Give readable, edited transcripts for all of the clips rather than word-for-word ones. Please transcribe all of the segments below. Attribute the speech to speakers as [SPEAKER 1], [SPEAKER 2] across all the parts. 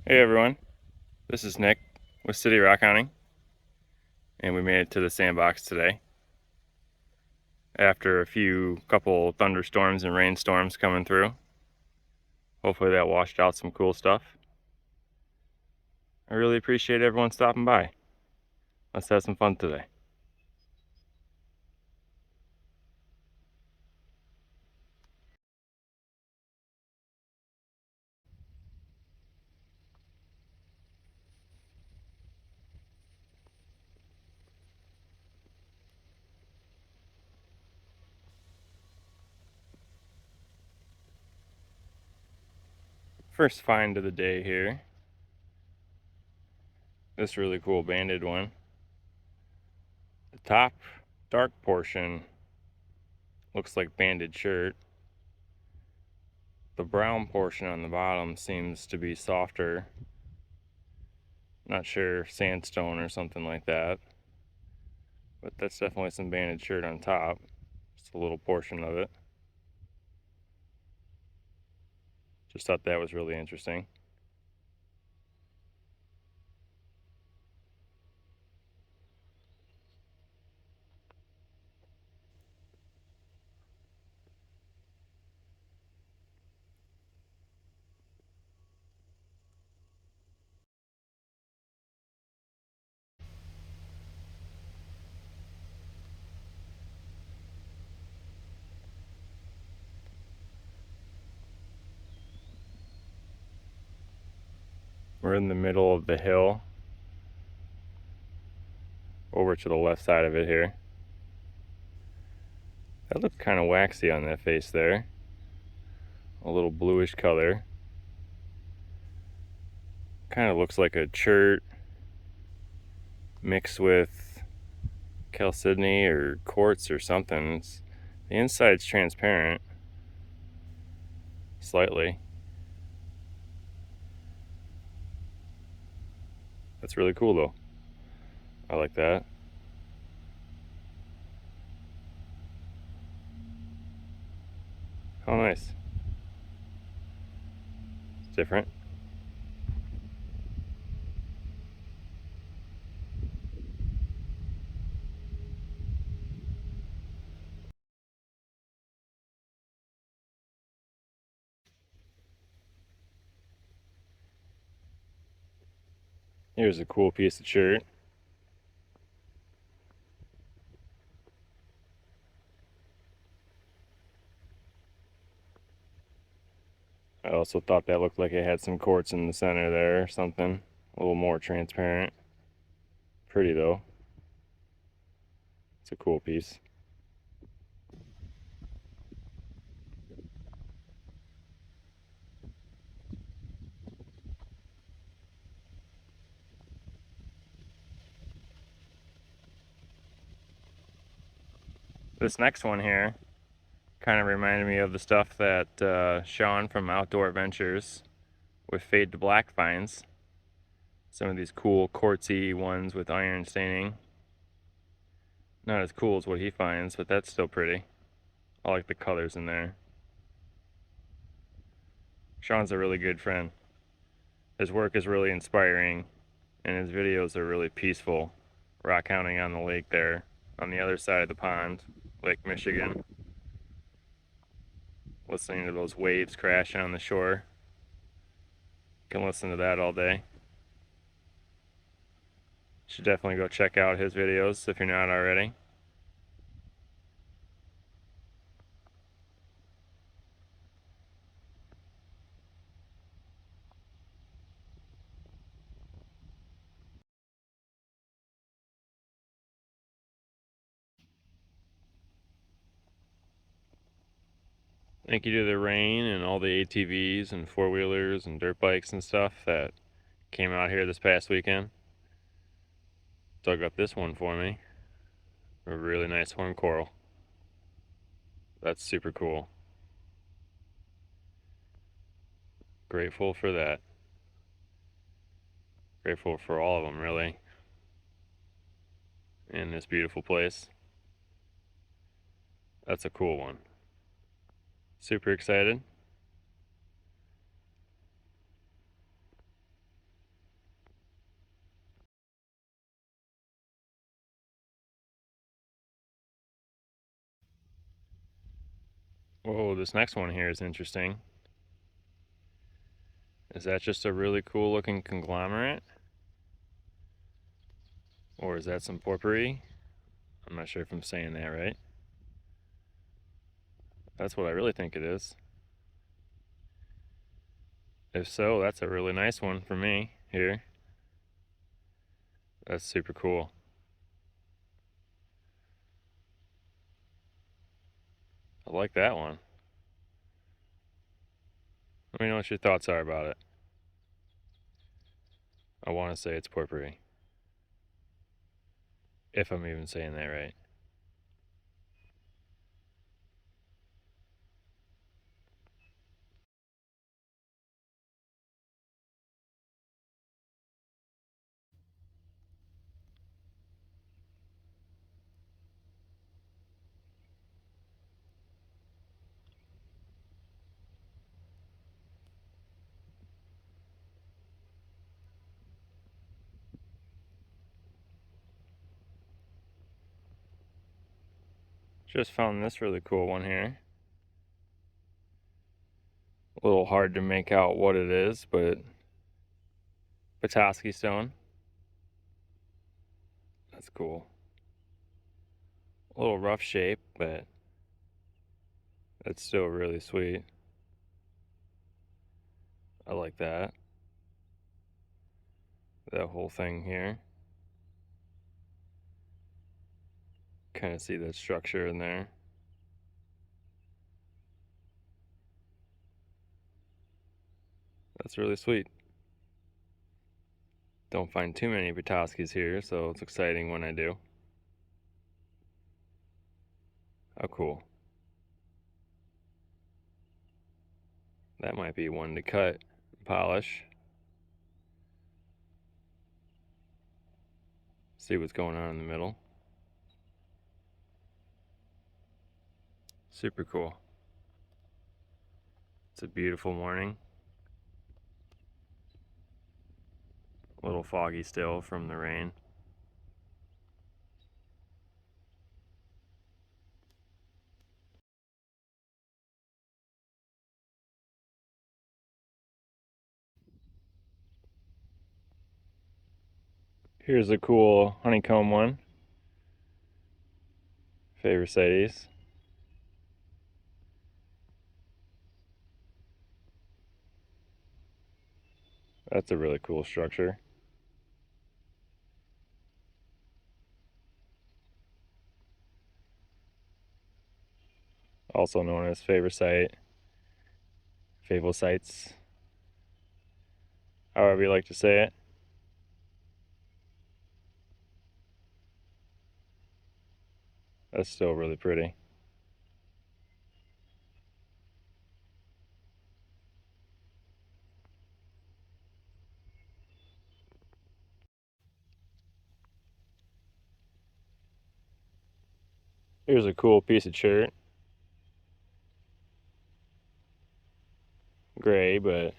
[SPEAKER 1] Hey everyone, this is Nick with City Rockhounding, and we made it to the Sandbox today. After a couple thunderstorms and rainstorms coming through, hopefully that washed out some cool stuff. I really appreciate everyone stopping by. Let's have some fun today. First find of the day here. This really cool banded one. The top dark portion looks like banded chert. The brown portion on the bottom seems to be softer. Not sure, sandstone or something like that. But that's definitely some banded chert on top. Just a little portion of it. Just thought that was really interesting. We're in the middle of the hill, over to the left side of it here. That looked kind of waxy on that face there. A little bluish color. Kind of looks like a chert mixed with chalcedony or quartz or something. The inside's transparent, slightly. That's really cool though. I like that. How nice. It's different. Here's a cool piece of chert. I also thought that looked like it had some quartz in the center there or something. A little more transparent. Pretty though. It's a cool piece. This next one here kind of reminded me of the stuff that Shawn from Outdoor Adventures with Fade to Black finds. Some of these cool quartzy ones with iron staining. Not as cool as what he finds, but that's still pretty. I like the colors in there. Shawn's a really good friend. His work is really inspiring, and his videos are really peaceful. Rockhounding on the lake there, on the other side of the pond, Lake Michigan. Listening to those waves crashing on the shore. Can listen to that all day. Should definitely go check out his videos if you're not already. Thank you to the rain and all the ATVs and four-wheelers and dirt bikes and stuff that came out here this past weekend. Dug up this one for me. A really nice horn coral. That's super cool. Grateful for that. Grateful for all of them, really, in this beautiful place. That's a cool one. Super excited. Whoa, this next one here is interesting. Is that just a really cool looking conglomerate? Or is that some porphyry? I'm not sure if I'm saying that right. That's what I really think it is. If so, that's a really nice one for me here. That's super cool. I like that one. Let me know what your thoughts are about it. I want to say it's porphyry. If I'm even saying that right. Just found this really cool one here. A little hard to make out what it is, but petoskey stone. That's cool. A little rough shape, but it's still really sweet. I like that. That whole thing here. Kind of see that structure in there. That's really sweet. Don't find too many petoskies here, so it's exciting when I do. How cool. That might be one to cut and polish. See what's going on in the middle. Super cool. It's a beautiful morning. A little foggy still from the rain. Here's a cool honeycomb one. Favosites. That's a really cool structure. Also known as favosite, favosites, however you like to say it. That's still really pretty. Here's a cool piece of chert. Gray, but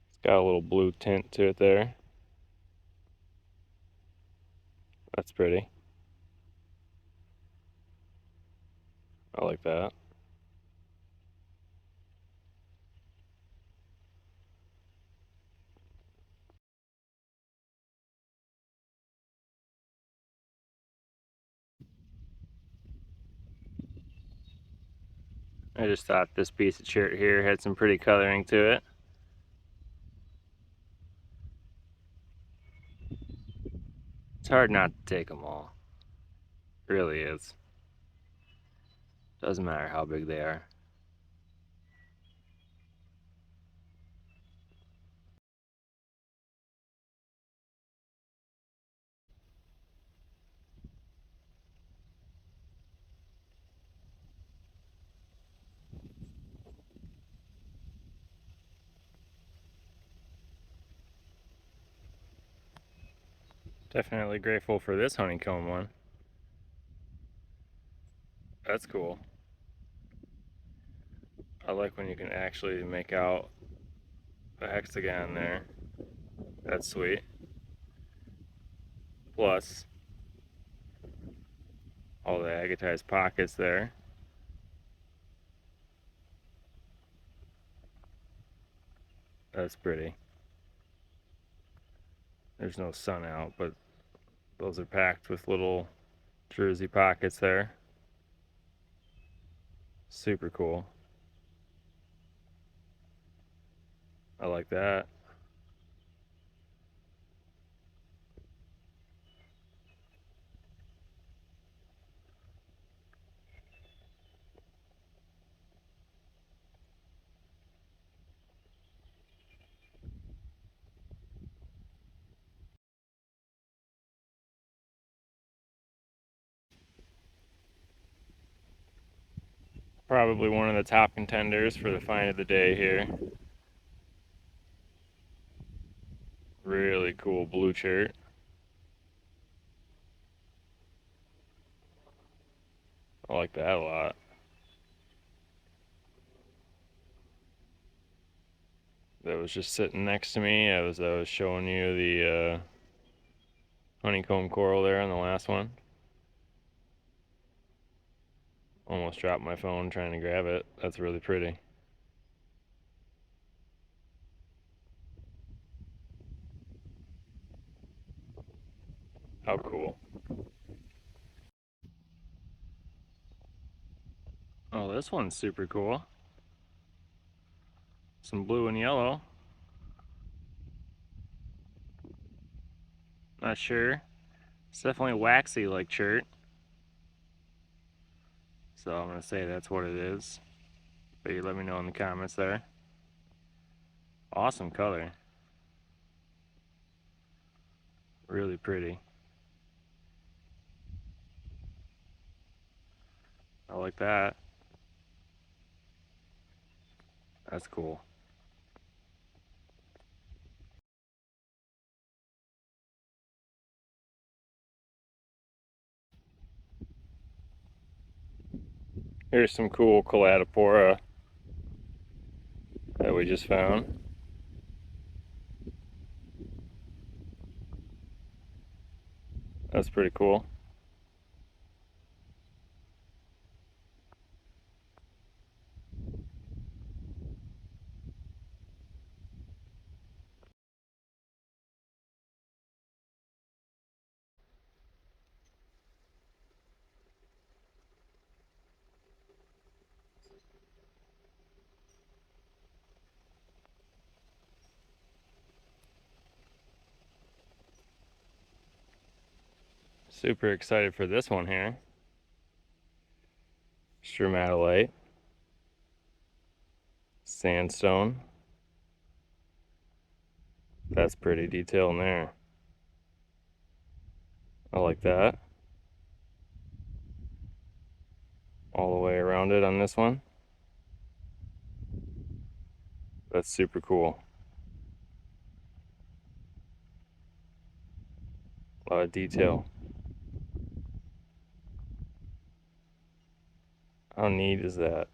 [SPEAKER 1] it's got a little blue tint to it there. That's pretty. I like that. I just thought this piece of chert here had some pretty coloring to it. It's hard not to take them all. It really is. Doesn't matter how big they are. Definitely grateful for this honeycomb one. That's cool. I like when you can actually make out a hexagon there. That's sweet. Plus, all the agatized pockets there. That's pretty. There's no sun out, but those are packed with little jersey pockets there. Super cool. I like that. Probably one of the top contenders for the find of the day here. Really cool blue chert. I like that a lot. That was just sitting next to me as I was showing you the honeycomb coral there on the last one. Almost dropped my phone trying to grab it. That's really pretty. How cool. Oh, this one's super cool. Some blue and yellow. Not sure. It's definitely waxy like chert. So I'm gonna say that's what it is. But you let me know in the comments there. Awesome color. Really pretty. I like that. That's cool. Here's some cool cladopora that we just found. That's pretty cool. Super excited for this one here. Stromatolite. Sandstone. That's pretty detail in there. I like that. All the way around it on this one. That's super cool. A lot of detail. How neat is that?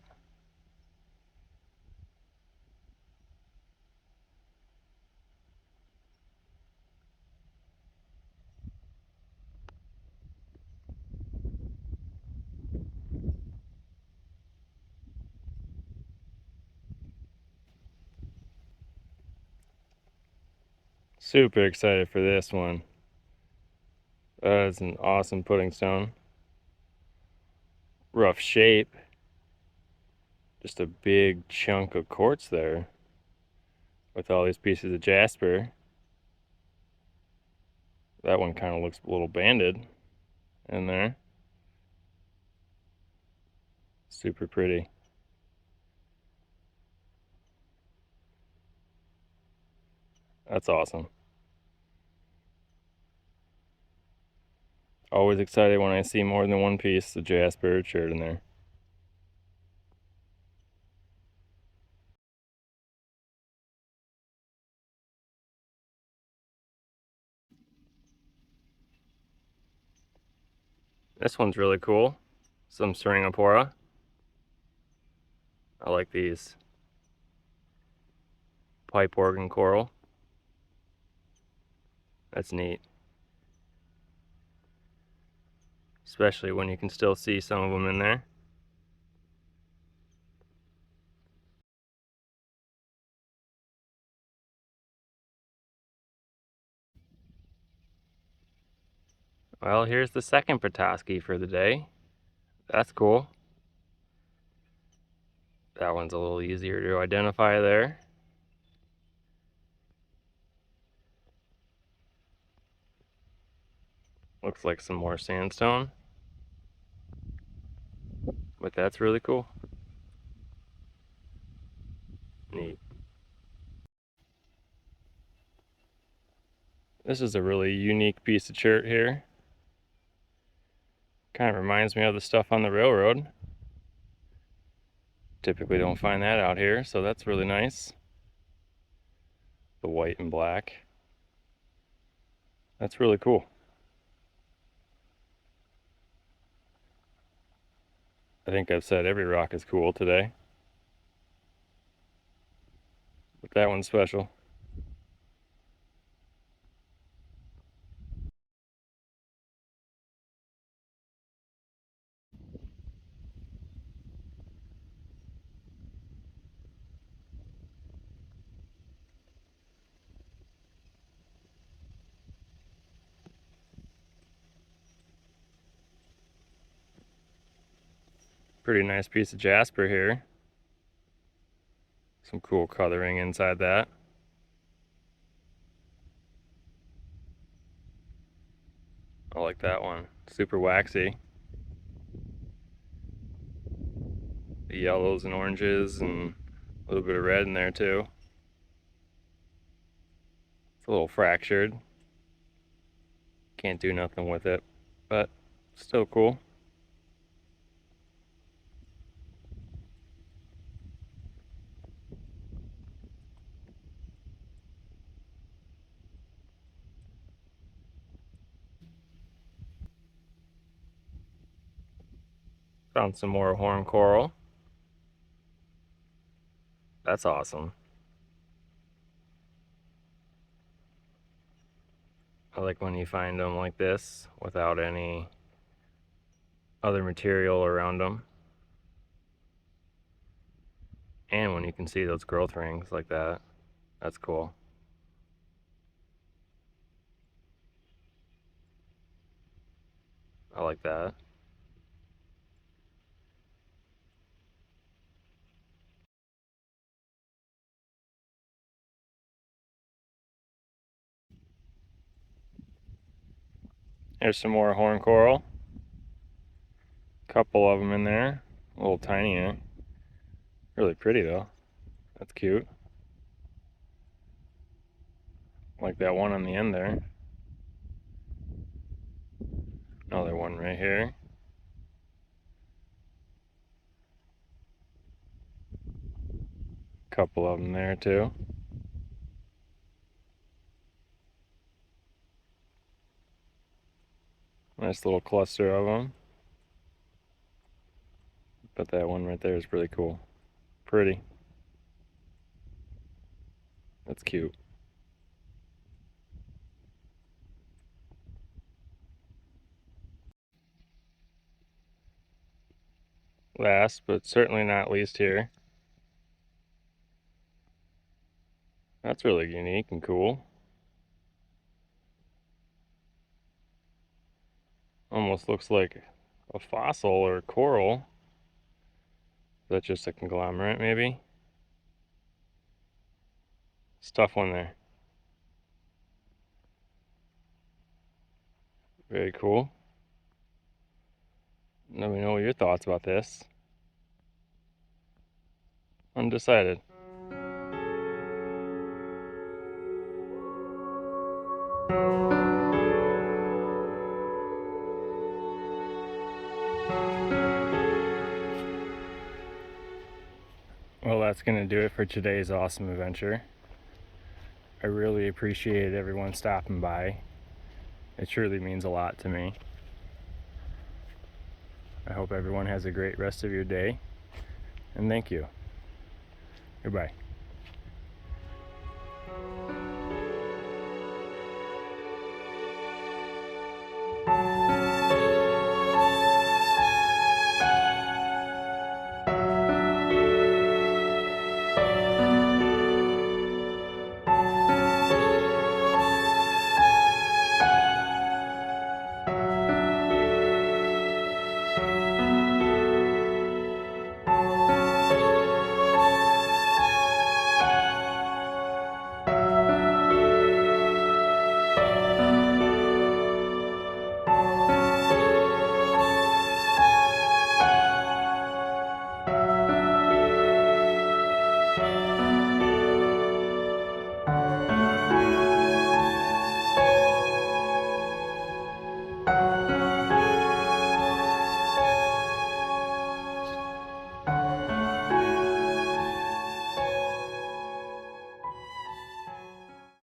[SPEAKER 1] Super excited for this one. That is an awesome pudding stone. Rough shape. Just a big chunk of quartz there with all these pieces of jasper. That one kind of looks a little banded in there. Super pretty. That's awesome. Always excited when I see more than one piece of jasper or chert in there. This one's really cool. Some syringopora. I like these. Pipe organ coral. That's neat. Especially when you can still see some of them in there. Well, here's the second petoskey for the day. That's cool. That one's a little easier to identify there. Looks like some more sandstone. But that's really cool. Neat. This is a really unique piece of chert here. Kind of reminds me of the stuff on the railroad. Typically don't find that out here, so that's really nice. The white and black. That's really cool. I think I've said every rock is cool today. But that one's special. Pretty nice piece of jasper here. Some cool coloring inside that. I like that one. Super waxy. The yellows and oranges and a little bit of red in there too. It's a little fractured. Can't do nothing with it, but still cool. Found some more horn coral. That's awesome. I like when you find them like this without any other material around them. And when you can see those growth rings like that, that's cool. I like that. There's some more horn coral. Couple of them in there. A little tiny, eh? Really pretty though. That's cute. Like that one on the end there. Another one right here. Couple of them there too. Nice little cluster of them. But that one right there is really cool. Pretty. That's cute. Last, but certainly not least here. That's really unique and cool. Almost looks like a fossil or coral. Is that just a conglomerate, maybe? It's a tough one there. Very cool. Let me know your thoughts about this. Undecided. Well, that's going to do it for today's awesome adventure. I really appreciate everyone stopping by. It truly means a lot to me. I hope everyone has a great rest of your day, and thank you. Goodbye.